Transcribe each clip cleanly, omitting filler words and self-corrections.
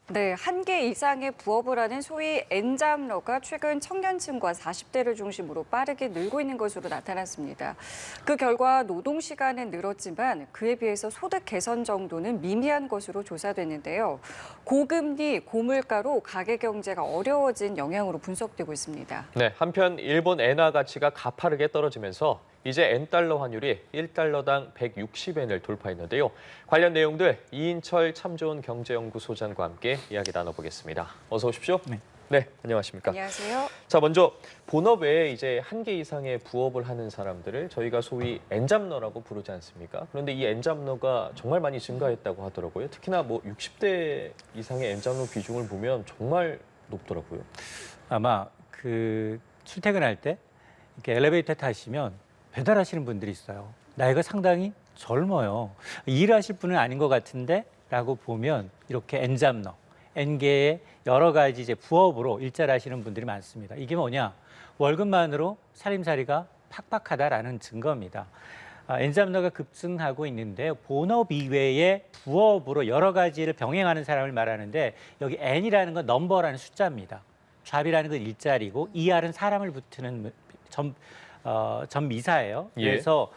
네, 한 개 이상의 부업을 하는 소위 N잡러가 최근 청년층과 40대를 중심으로 빠르게 늘고 있는 것으로 나타났습니다. 그 결과 노동 시간은 늘었지만 그에 비해서 소득 개선 정도는 미미한 것으로 조사됐는데요. 고금리, 고물가로 가계 경제가 어려워진 영향으로 분석되고 있습니다. 네, 한편 일본 엔화 가치가 가파르게 떨어지면서 이제 N달러 환율이 1달러당 160엔을 돌파했는데요. 관련 내용들 이인철 참 좋은 경제연구소장과 함께 이야기 나눠보겠습니다. 어서 오십시오. 네, 안녕하십니까. 안녕하세요. 자, 먼저 본업 외에 이제 한 개 이상의 부업을 하는 사람들을 저희가 소위 N잡러라고 부르지 않습니까? 그런데 이 N잡러가 정말 많이 증가했다고 하더라고요. 특히나 뭐 60대 이상의 N잡러 비중을 보면 정말 높더라고요. 아마 출퇴근할 때 이렇게 엘리베이터 타시면 배달하시는 분들이 있어요. 나이가 상당히 젊어요. 일하실 분은 아닌 것 같은데 라고 보면 이렇게 N잡러, N개의 여러 가지 이제 부업으로 일자리 하시는 분들이 많습니다. 이게 뭐냐? 월급만으로 살림살이가 팍팍하다라는 증거입니다. N잡러가 급증하고 있는데요. 본업 이외의 부업으로 여러 가지를 병행하는 사람을 말하는데 여기 N이라는 건 넘버라는 숫자입니다. 잡이라는 건 일자리고 ER은 사람을 붙이는 전미사예요. 예. 그래서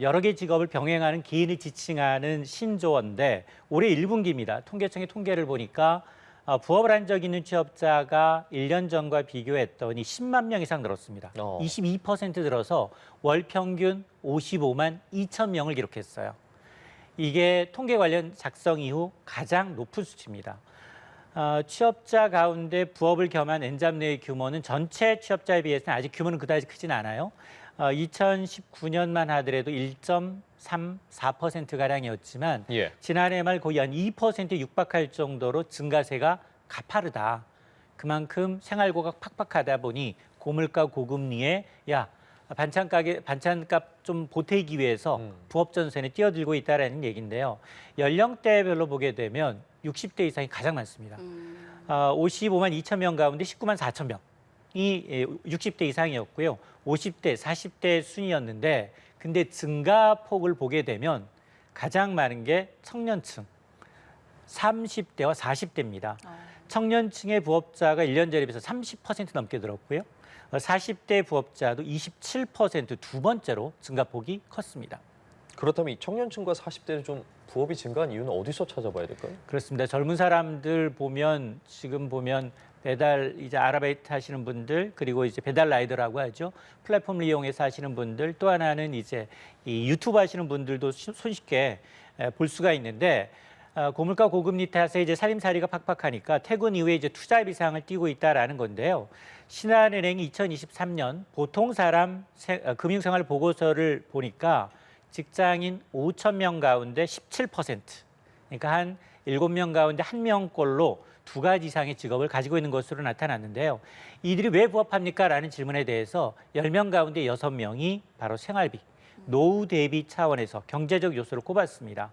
여러 개 직업을 병행하는 개인을 지칭하는 신조어인데 올해 1분기입니다. 통계청의 통계를 보니까 부업을 한 적 있는 취업자가 1년 전과 비교했더니 10만 명 이상 늘었습니다. 22% 늘어서 월 평균 55만 2천 명을 기록했어요. 이게 통계 관련 작성 이후 가장 높은 수치입니다. 취업자 가운데 부업을 겸한 N잡러의 규모는 전체 취업자에 비해서는 아직 규모는 그다지 크진 않아요. 2019년만 하더라도 1.34%가량이었지만 지난해 말 거의 한 2%에 육박할 정도로 증가세가 가파르다. 그만큼 생활고가 팍팍하다 보니 고물가 고금리에 반찬값 좀 보태기 위해서 부업 전선에 뛰어들고 있다는 얘기인데요. 연령대별로 보게 되면 60대 이상이 가장 많습니다. 55만 2천 명 가운데 19만 4천 명이 60대 이상이었고요. 50대, 40대 순이었는데 근데 증가폭을 보게 되면 가장 많은 게 청년층, 30대와 40대입니다. 청년층의 부업자가 1년 전에 비해서 30% 넘게 늘었고요. 40대 부업자도 27% 두 번째로 증가폭이 컸습니다. 그렇다면 이 청년층과 40대는 좀 부업이 증가한 이유는 어디서 찾아봐야 될까요? 그렇습니다. 젊은 사람들 보면 지금 보면 배달 이제 아르바이트 하시는 분들 그리고 이제 배달 라이더라고 하죠. 플랫폼을 이용해서 하시는 분들 또 하나는 이제 이 유튜브 하시는 분들도 손쉽게 볼 수가 있는데 고물가 고금리 탓에 이제 살림살이가 팍팍하니까 퇴근 이후에 이제 투자 비상을 띄고 있다라는 건데요. 신한은행이 2023년 보통 사람 금융생활 보고서를 보니까 직장인 5천 명 가운데 17%, 그러니까 한 7명 가운데 1명꼴로 두 가지 이상의 직업을 가지고 있는 것으로 나타났는데요. 이들이 왜 부업합니까? 라는 질문에 대해서 10명 가운데 6명이 바로 생활비, 노후 대비 차원에서 경제적 요소를 꼽았습니다.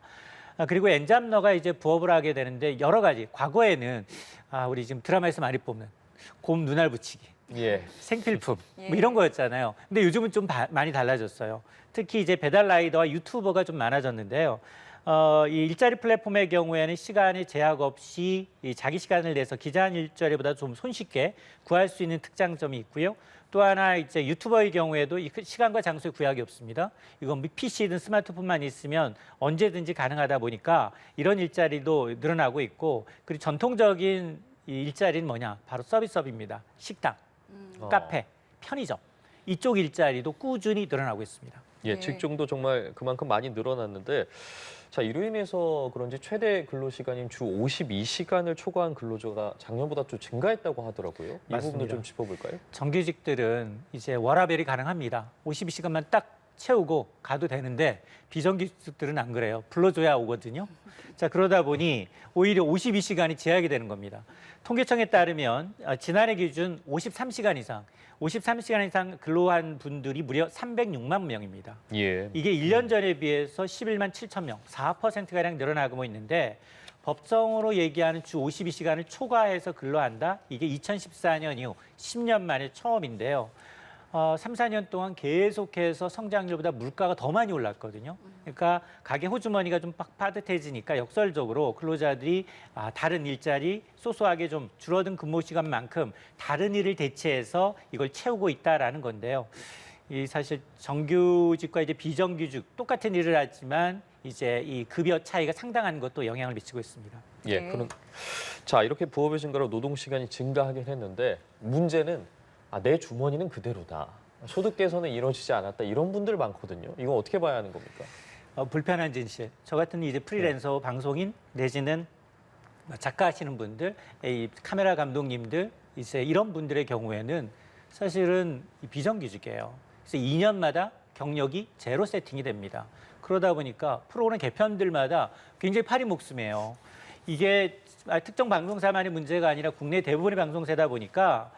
그리고 N잡러가 이제 부업을 하게 되는데 여러 가지, 과거에는 우리 지금 드라마에서 많이 뽑는 곰 눈알 붙이기, 생필품 뭐 이런 거였잖아요. 근데 요즘은 좀 많이 달라졌어요. 특히 이제 배달 라이더와 유튜버가 좀 많아졌는데요. 이 일자리 플랫폼의 경우에는 시간에 제약 없이 자기 시간을 내서 기자한 일자리보다 좀 손쉽게 구할 수 있는 특장점이 있고요. 또 하나 이제 유튜버의 경우에도 시간과 장소에 구약이 없습니다. 이건 PC든 스마트폰만 있으면 언제든지 가능하다 보니까 이런 일자리도 늘어나고 있고 그리고 전통적인 이 일자리는 뭐냐? 바로 서비스업입니다. 식당, 카페, 편의점. 이쪽 일자리도 꾸준히 늘어나고 있습니다. 직종도 정말 그만큼 많이 늘어났는데 자, 이로 인해서 그런지 최대 근로시간인 주 52시간을 초과한 근로자가 작년보다 좀 증가했다고 하더라고요. 이 부분도 좀 짚어볼까요? 정규직들은 이제 워라밸이 가능합니다. 52시간만 딱 채우고 가도 되는데 비정규직들은 안 그래요. 불러줘야 오거든요. 자, 그러다 보니 오히려 52시간이 제약이 되는 겁니다. 통계청에 따르면 지난해 기준 53시간 이상 근로한 분들이 무려 306만 명입니다. 이게 1년 전에 비해서 11만 7천 명, 4%가량 늘어나고 있는데 법정으로 얘기하는 주 52시간을 초과해서 근로한다? 이게 2014년 이후 10년 만에 처음인데요. 3, 4년 동안 계속해서 성장률보다 물가가 더 많이 올랐거든요. 그러니까 가게 호주머니가 좀 빠듯해지니까 역설적으로 근로자들이 다른 일자리 소소하게 좀 줄어든 근무 시간만큼 다른 일을 대체해서 이걸 채우고 있다라는 건데요. 이 사실 정규직과 이제 비정규직 똑같은 일을 하지만 이제 이 급여 차이가 상당한 것도 영향을 미치고 있습니다. 예, 네. 그럼 자 이렇게 부업의 증가로 노동 시간이 증가하긴 했는데 문제는 내 주머니는 그대로다. 소득 개선은 이루어지지 않았다. 이런 분들 많거든요. 이거 어떻게 봐야 하는 겁니까? 불편한 진실. 저 같은 이제 프리랜서 방송인 내지는 작가 하시는 분들, 이 카메라 감독님들 이제 이런 분들의 경우에는 사실은 비정규직이에요. 그래서 2년마다 경력이 제로 세팅이 됩니다. 그러다 보니까 프로그램 개편들마다 굉장히 팔이 목숨이에요. 이게 특정 방송사만의 문제가 아니라 국내 대부분의 방송사다 보니까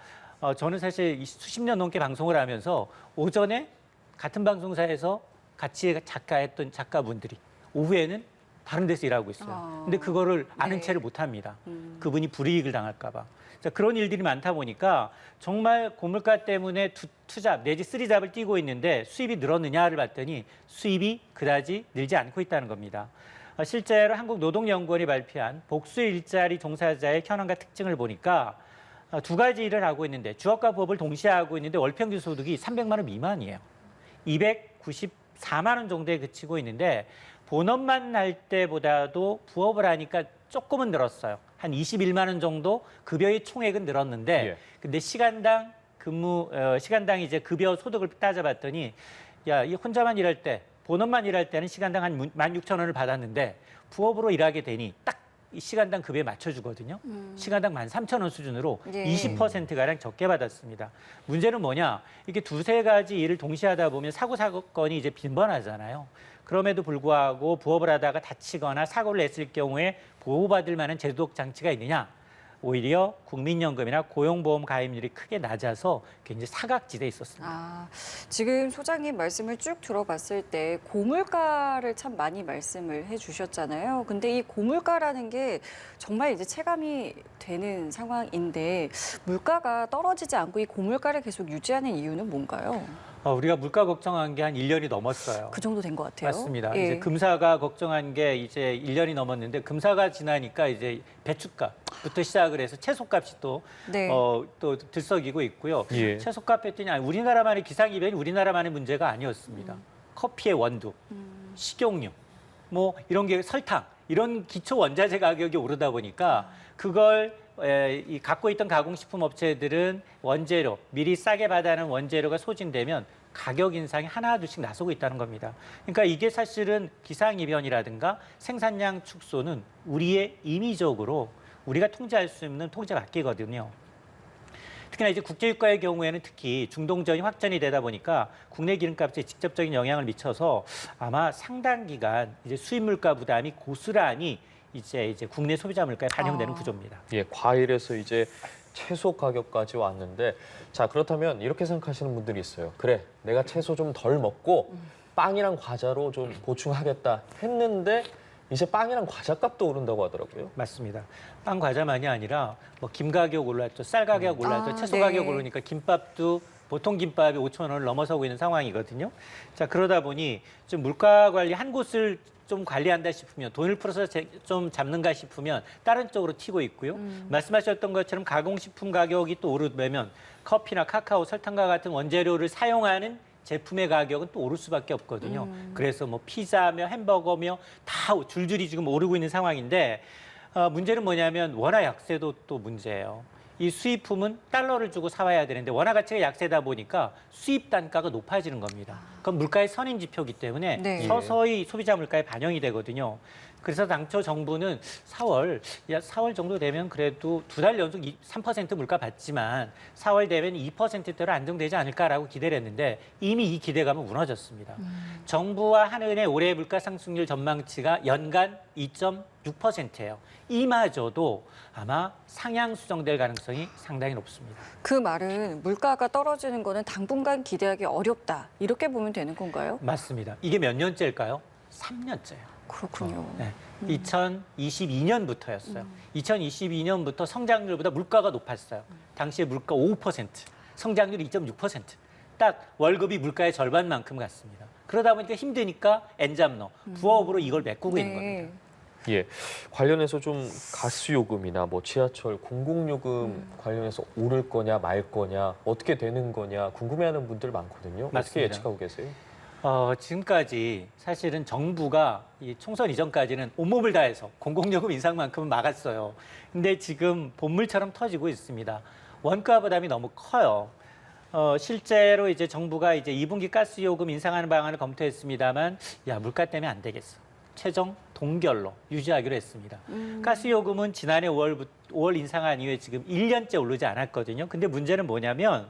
저는 사실 수십 년 넘게 방송을 하면서 오전에 같은 방송사에서 같이 작가했던 작가분들이 오후에는 다른 데서 일하고 있어요. 근데 그거를 아는 네. 채를 못 합니다. 그분이 불이익을 당할까 봐. 자, 그런 일들이 많다 보니까 정말 고물가 때문에 투잡 내지 쓰리잡을 뛰고 있는데 수입이 늘었느냐를 봤더니 수입이 그다지 늘지 않고 있다는 겁니다. 실제로 한국노동연구원이 발표한 복수 일자리 종사자의 현황과 특징을 보니까 두 가지 일을 하고 있는데 주업과 부업을 동시에 하고 있는데 월 평균 소득이 300만 원 미만이에요. 294만 원 정도에 그치고 있는데 본업만 할 때보다도 부업을 하니까 조금은 늘었어요. 한 21만 원 정도 급여의 총액은 늘었는데 예. 근데 시간당 시간당 이제 급여 소득을 따져봤더니 이 혼자만 일할 때 본업만 일할 때는 시간당 한 16,000원을 받았는데 부업으로 일하게 되니 딱 이 시간당 급여에 맞춰주거든요. 시간당 13,000원 수준으로 예. 20%가량 적게 받았습니다. 문제는 뭐냐? 이게 두세 가지 일을 동시에 하다 보면 사건이 이제 빈번하잖아요. 그럼에도 불구하고 부업을 하다가 다치거나 사고를 냈을 경우에 보호받을 만한 제도적 장치가 있느냐? 오히려 국민연금이나 고용보험 가입률이 크게 낮아서 굉장히 사각지대에 있었습니다. 지금 소장님 말씀을 쭉 들어봤을 때 고물가를 참 많이 말씀을 해주셨잖아요. 근데 이 고물가라는 게 정말 이제 체감이 되는 상황인데 물가가 떨어지지 않고 이 고물가를 계속 유지하는 이유는 뭔가요? 우리가 물가 걱정한 게 한 1년이 넘었어요. 그 정도 된 것 같아요. 맞습니다. 예. 이제 금사가 걱정한 게 이제 1년이 넘었는데 금사가 지나니까 이제 배추값부터 시작을 해서 채소값이 또 네. 또 들썩이고 있고요. 예. 채소값 했더니 우리나라만의 기상이변이 우리나라만의 문제가 아니었습니다. 커피의 원두, 식용유, 뭐 이런 게 설탕 이런 기초 원자재 가격이 오르다 보니까 그걸 이 갖고 있던 가공식품 업체들은 원재료 미리 싸게 받아는 원재료가 소진되면 가격 인상이 하나둘씩 나서고 있다는 겁니다. 그러니까 이게 사실은 기상이변이라든가 생산량 축소는 우리의 임의적으로 우리가 통제할 수 있는 통제 밖이거든요. 특히나 이제 국제유가의 경우에는 특히 중동전이 확전이 되다 보니까 국내 기름값에 직접적인 영향을 미쳐서 아마 상당 기간 이제 수입 물가 부담이 고스란히 이제 국내 소비자 물가에 반영되는 구조입니다. 예, 과일에서 이제 채소 가격까지 왔는데 자 그렇다면 이렇게 생각하시는 분들이 있어요. 그래, 내가 채소 좀 덜 먹고 빵이랑 과자로 좀 보충하겠다 했는데 이제 빵이랑 과자값도 오른다고 하더라고요. 맞습니다. 빵 과자만이 아니라 뭐 김 가격 올랐죠, 쌀 가격 올랐죠, 채소 네. 가격 오르니까 김밥도 보통 김밥이 5,000원을 넘어서고 있는 상황이거든요. 자 그러다 보니 좀 물가 관리 한 곳을 좀 관리한다 싶으면 돈을 풀어서 좀 잡는가 싶으면 다른 쪽으로 튀고 있고요. 말씀하셨던 것처럼 가공식품 가격이 또 오르면 커피나 카카오, 설탕과 같은 원재료를 사용하는 제품의 가격은 또 오를 수밖에 없거든요. 그래서 뭐 피자며 햄버거며 다 줄줄이 지금 오르고 있는 상황인데 문제는 뭐냐면 원화 약세도 또 문제예요. 이 수입품은 달러를 주고 사와야 되는데 원화 가치가 약세다 보니까 수입 단가가 높아지는 겁니다. 그건 물가의 선인 지표이기 때문에 네. 서서히 소비자 물가에 반영이 되거든요. 그래서 당초 정부는 4월 정도 되면 그래도 두 달 연속 3% 물가 받지만 4월 되면 2%대로 안정되지 않을까라고 기대를 했는데 이미 이 기대감은 무너졌습니다. 정부와 한은의 올해 물가 상승률 전망치가 연간 2.6%예요. 이마저도 아마 상향 수정될 가능성이 상당히 높습니다. 그 말은 물가가 떨어지는 거는 당분간 기대하기 어렵다. 이렇게 보면 되는 건가요? 맞습니다. 이게 몇 년째일까요? 3년째예요. 그렇군요. 네. 2022년부터였어요. 2022년부터 성장률보다 물가가 높았어요. 당시에 물가 5%, 성장률 2.6%. 딱 월급이 물가의 절반만큼 갔습니다. 그러다 보니까 힘드니까 엔잡러, 부업으로 이걸 메꾸고 있는 겁니다. 예, 관련해서 좀 가스 요금이나 뭐 지하철 공공요금 관련해서 오를 거냐 말 거냐 어떻게 되는 거냐 궁금해하는 분들 많거든요. 어떻게 맞습니다. 예측하고 계세요? 지금까지 사실은 정부가 이 총선 이전까지는 온몸을 다해서 공공요금 인상만큼은 막았어요. 근데 지금 본물처럼 터지고 있습니다. 원가 부담이 너무 커요. 실제로 이제 정부가 이제 2분기 가스 요금 인상하는 방안을 검토했습니다만, 야, 물가 때문에 안 되겠어. 최종 동결로 유지하기로 했습니다. 가스 요금은 지난해 5월 인상한 이후에 지금 1년째 오르지 않았거든요. 근데 문제는 뭐냐면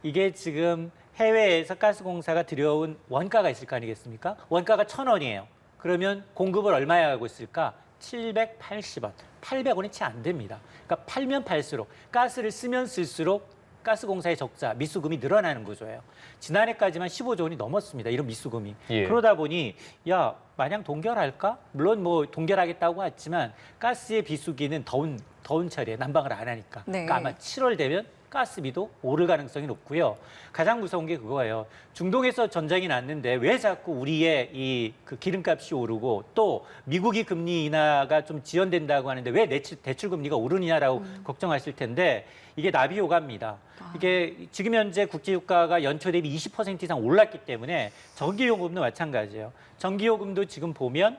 이게 지금 해외에서 가스공사가 들여온 원가가 있을 거 아니겠습니까? 원가가 1,000원이에요. 그러면 공급을 얼마에 하고 있을까? 780원, 800원이 채 안 됩니다. 그러니까 팔면 팔수록, 가스를 쓰면 쓸수록 가스공사의 적자, 미수금이 늘어나는 구조예요. 지난해까지만 15조 원이 넘었습니다. 이런 미수금이. 예. 그러다 보니 야, 마냥 동결할까? 물론 뭐 동결하겠다고 했지만 가스의 비수기는 더운 철에 난방을 안 하니까. 네. 그러니까 아마 7월 되면 가스비도 오를 가능성이 높고요. 가장 무서운 게 그거예요. 중동에서 전쟁이 났는데 왜 자꾸 우리의 그 기름값이 오르고 또 미국이 금리 인하가 좀 지연된다고 하는데 왜 대출 금리가 오르느냐라고 걱정하실 텐데 이게 나비 효과입니다. 이게 지금 현재 국제유가가 연초 대비 20% 이상 올랐기 때문에 전기요금도 마찬가지예요. 전기요금도 지금 보면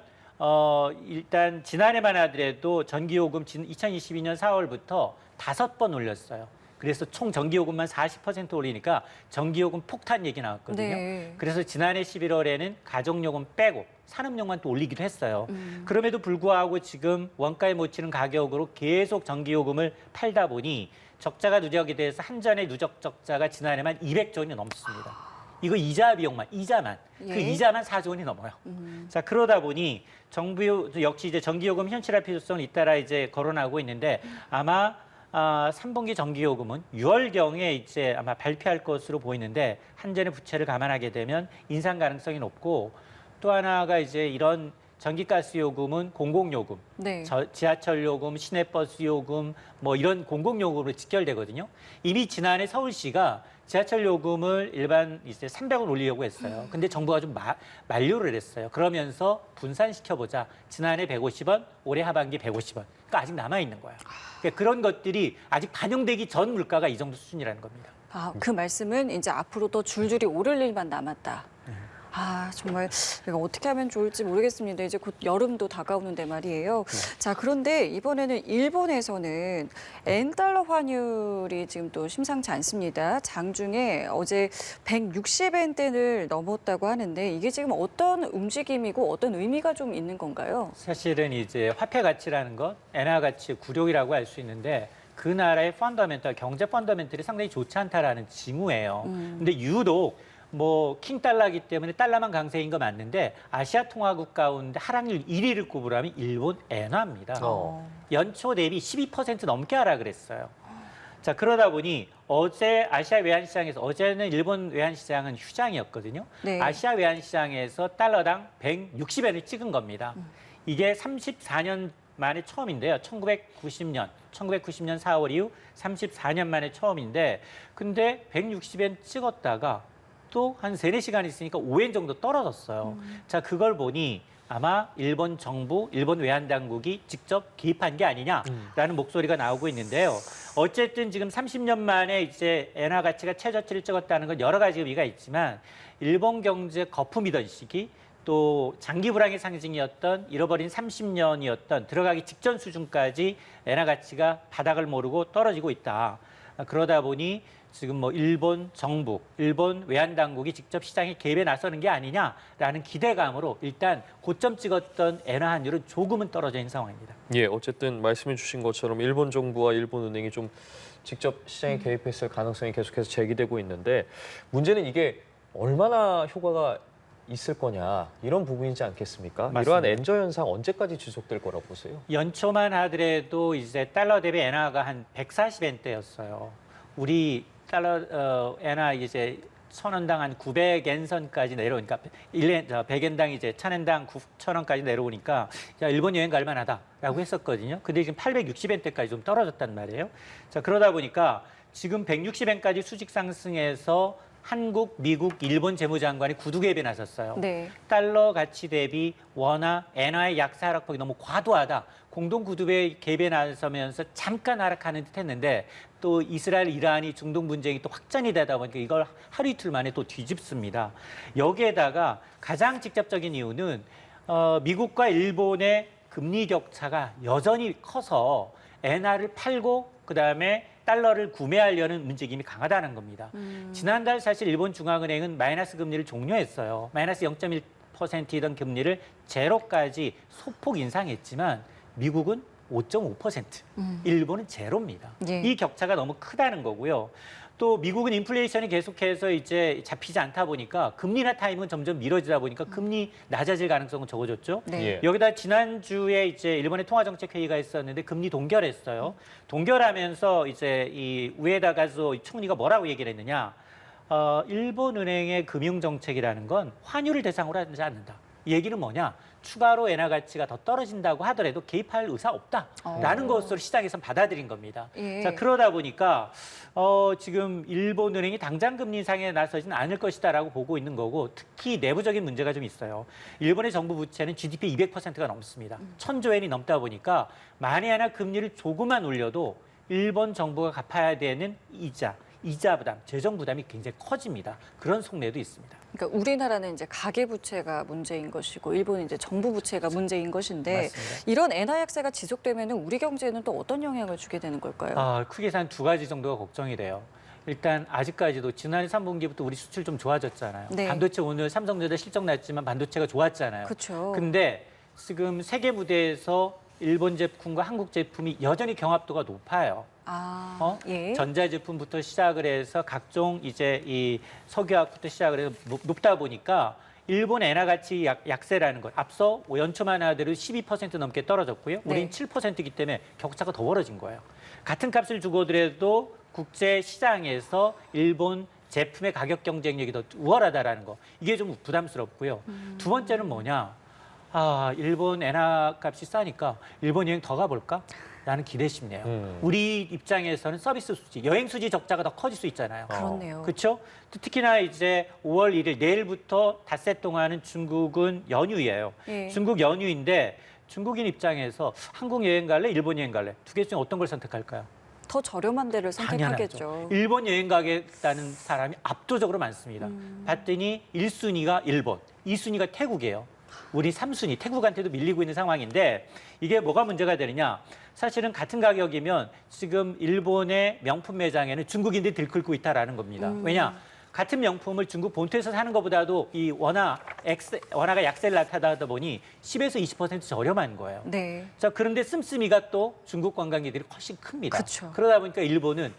일단 지난해만 하더라도 전기요금 2022년 4월부터 5번 올렸어요. 그래서 총 전기요금만 40% 올리니까 전기요금 폭탄 얘기 나왔거든요. 네. 그래서 지난해 11월에는 가정요금 빼고 산업용만 또 올리기도 했어요. 그럼에도 불구하고 지금 원가에 못 치는 가격으로 계속 전기요금을 팔다 보니 적자가 누적이 돼서 한 전의 누적 적자가 지난해만 200조 원이 넘습니다. 이거 이자 비용만, 이자만. 예. 그 이자만 4조 원이 넘어요. 자, 그러다 보니 정부 역시 이제 전기요금 현실화 필요성을 잇따라 이제 거론하고 있는데 아마 3분기 전기요금은 6월경에 이제 아마 발표할 것으로 보이는데 한전의 부채를 감안하게 되면 인상 가능성이 높고 또 하나가 이제 이런 전기가스 요금은 공공요금, 네. 지하철 요금, 시내버스 요금 뭐 이런 공공요금으로 직결되거든요. 이미 지난해 서울시가 지하철 요금을 일반 이제 300원 올리려고 했어요. 근데 정부가 좀 만류를 했어요. 그러면서 분산시켜보자. 지난해 150원, 올해 하반기 150원. 그러니까 아직 남아있는 거예요. 그러니까 그런 것들이 아직 반영되기 전 물가가 이 정도 수준이라는 겁니다. 그 말씀은 이제 앞으로 더 줄줄이 오를 일만 남았다. 정말 이거 어떻게 하면 좋을지 모르겠습니다. 이제 곧 여름도 다가오는데 말이에요. 자, 그런데 이번에는 일본에서는 엔달러 환율이 지금 또 심상치 않습니다. 장중에 어제 160엔대를 넘었다고 하는데 이게 지금 어떤 움직임이고 어떤 의미가 좀 있는 건가요? 사실은 이제 화폐 가치라는 것, 엔화 가치의 굴욕이라고 할 수 있는데 그 나라의 펀더멘털, 경제 펀더멘털이 상당히 좋지 않다라는 징후예요. 근데 유독 뭐 킹달러이기 때문에 달러만 강세인 거 맞는데 아시아 통화국 가운데 하락률 1위를 꼽으라면 일본 엔화입니다. 연초 대비 12% 넘게 하락을 했어요. 자, 그러다 보니 어제 아시아 외환시장에서 어제는 일본 외환시장은 휴장이었거든요. 네. 아시아 외환시장에서 달러당 160엔을 찍은 겁니다. 이게 34년 만에 처음인데요. 1990년 4월 이후 34년 만에 처음인데 근데 160엔 찍었다가 또 한 3-4시간 있으니까 5엔 정도 떨어졌어요. 자, 그걸 보니 아마 일본 정부, 일본 외환당국이 직접 개입한 게 아니냐라는 목소리가 나오고 있는데요. 어쨌든 지금 30년 만에 이제 엔화 가치가 최저치를 찍었다는 건 여러 가지 의미가 있지만 일본 경제 거품이던 시기 또 장기 불황의 상징이었던 잃어버린 30년이었던 들어가기 직전 수준까지 엔화 가치가 바닥을 모르고 떨어지고 있다. 그러다 보니 지금 뭐 일본 정부, 일본 외환당국이 직접 시장에 개입에 나서는 게 아니냐라는 기대감으로 일단 고점 찍었던 엔화 환율은 조금은 떨어져 있는 상황입니다. 예, 어쨌든 말씀해 주신 것처럼 일본 정부와 일본 은행이 좀 직접 시장에 개입했을 가능성이 계속해서 제기되고 있는데 문제는 이게 얼마나 효과가 있을 거냐 이런 부분이지 않겠습니까? 맞습니다. 이러한 엔저 현상 언제까지 지속될 거라고 보세요? 연초만 하더라도 이제 달러 대비 엔화가 한 140엔대였어요. 우리 달러 엔화 이제 1,000원당 한 900엔 선까지 내려오니까 100엔당 이제 1,000엔당 9,000원까지 내려오니까 야, 일본 여행 갈 만하다라고 했었거든요. 근데 지금 860엔대까지 좀 떨어졌단 말이에요. 자, 그러다 보니까 지금 160엔까지 수직 상승해서 한국, 미국, 일본 재무장관이 구두 개입에 나섰어요. 네. 달러 가치 대비 원화, 엔화의 약세 하락폭이 너무 과도하다. 공동 구두배 개입에 나서면서 잠깐 하락하는 듯 했는데 또 이스라엘, 이란이 중동 분쟁이 또 확전이 되다 보니까 이걸 하루 이틀 만에 또 뒤집습니다. 여기에다가 가장 직접적인 이유는 미국과 일본의 금리 격차가 여전히 커서 엔화를 팔고 그다음에 달러를 구매하려는 움직임이 강하다는 겁니다. 지난달 사실 일본 중앙은행은 마이너스 금리를 종료했어요. 마이너스 0.1%이던 금리를 제로까지 소폭 인상했지만 미국은 5.5%, 일본은 제로입니다. 예. 이 격차가 너무 크다는 거고요. 또 미국은 인플레이션이 계속해서 이제 잡히지 않다 보니까 금리나 타임은 점점 미뤄지다 보니까 금리 낮아질 가능성은 적어졌죠. 네. 예. 여기다 지난주에 이제 일본의 통화정책회의가 있었는데 금리 동결했어요. 동결하면서 이제 이 우에다 가즈오 총리가 뭐라고 얘기를 했느냐. 일본 은행의 금융정책이라는 건 환율을 대상으로 하지 않는다. 이 얘기는 뭐냐? 추가로 엔화 가치가 더 떨어진다고 하더라도 개입할 의사 없다라는 것으로 시장에선 받아들인 겁니다. 예. 자, 그러다 보니까 지금 일본 은행이 당장 금리 인상에 나서지는 않을 것이다라고 보고 있는 거고 특히 내부적인 문제가 좀 있어요. 일본의 정부 부채는 GDP 200%가 넘습니다. 1,000조 엔이 넘다 보니까 만에 하나 금리를 조금만 올려도 일본 정부가 갚아야 되는 이자 부담, 재정 부담이 굉장히 커집니다. 그런 속내도 있습니다. 그러니까 우리나라는 이제 가계 부채가 문제인 것이고 일본은 이제 정부 부채가 문제인 것인데 맞습니다. 이런 엔화 약세가 지속되면 우리 경제에는 또 어떤 영향을 주게 되는 걸까요? 크게 한 두 가지 정도가 걱정이 돼요. 일단 아직까지도 지난해 3분기부터 우리 수출 좀 좋아졌잖아요. 네. 반도체 오늘 삼성전자 실적 났지만 반도체가 좋았잖아요. 그렇죠. 근데 지금 세계 무대에서 일본 제품과 한국 제품이 여전히 경합도가 높아요. 예. 전자제품부터 시작을 해서 각종 이제 이 석유화학부터 시작을 해서 높다 보니까 일본 엔화 가치 약세라는 것. 앞서 연초만 하더라도 12% 넘게 떨어졌고요. 우린 네. 7%이기 때문에 격차가 더 벌어진 거예요. 같은 값을 주고더라도 국제 시장에서 일본 제품의 가격 경쟁력이 더 우월하다라는 거. 이게 좀 부담스럽고요. 두 번째는 뭐냐? 일본 엔화 값이 싸니까 일본 여행 더 가볼까? 라는 기대심이네요. 우리 입장에서는 서비스 수지, 여행 수지 적자가 더 커질 수 있잖아요. 그렇네요. 그렇죠? 특히나 이제 5월 1일 내일부터 닷새 동안은 중국은 연휴예요. 예. 중국 연휴인데 중국인 입장에서 한국 여행 갈래, 일본 여행 갈래? 두 개 중에 어떤 걸 선택할까요? 더 저렴한 데를 선택하겠죠. 당연하죠. 일본 여행 가겠다는 사람이 압도적으로 많습니다. 봤더니 1순위가 일본, 2순위가 태국이에요. 우리 3순위, 태국한테도 밀리고 있는 상황인데 이게 뭐가 문제가 되느냐. 사실은 같은 가격이면 지금 일본의 명품 매장에는 중국인들이 들끓고 있다라는 겁니다. 왜냐? 같은 명품을 중국 본토에서 사는 것보다도 이 원화가 약세를 나타나다 보니 10에서 20% 저렴한 거예요. 네. 자, 그런데 씀씀이가 또 중국 관광객들이 훨씬 큽니다. 그쵸. 그러다 보니까 일본은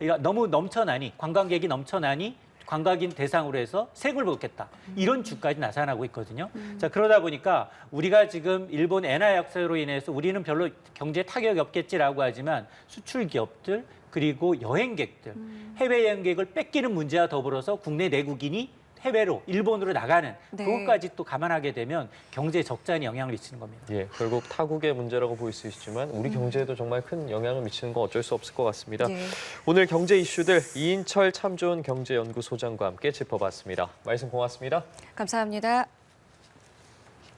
이거 너무 넘쳐나니 관광객이 넘쳐나니 관광인 대상으로 해서 세금을 먹겠다. 이런 주까지 나타나고 있거든요. 자, 그러다 보니까 우리가 지금 일본 엔화 약세로 인해서 우리는 별로 경제에 타격이 없겠지라고 하지만 수출 기업들 그리고 여행객들, 해외 여행객을 뺏기는 문제와 더불어서 국내 내국인이 해외로 일본으로 나가는 네. 그것까지 또 감안하게 되면 경제에 적잖이 영향을 미치는 겁니다. 예, 결국 타국의 문제라고 보일 수 있지만 우리 경제에도 정말 큰 영향을 미치는 건 어쩔 수 없을 것 같습니다. 예. 오늘 경제 이슈들 이인철 참 좋은 경제연구소장과 함께 짚어봤습니다. 말씀 고맙습니다. 감사합니다.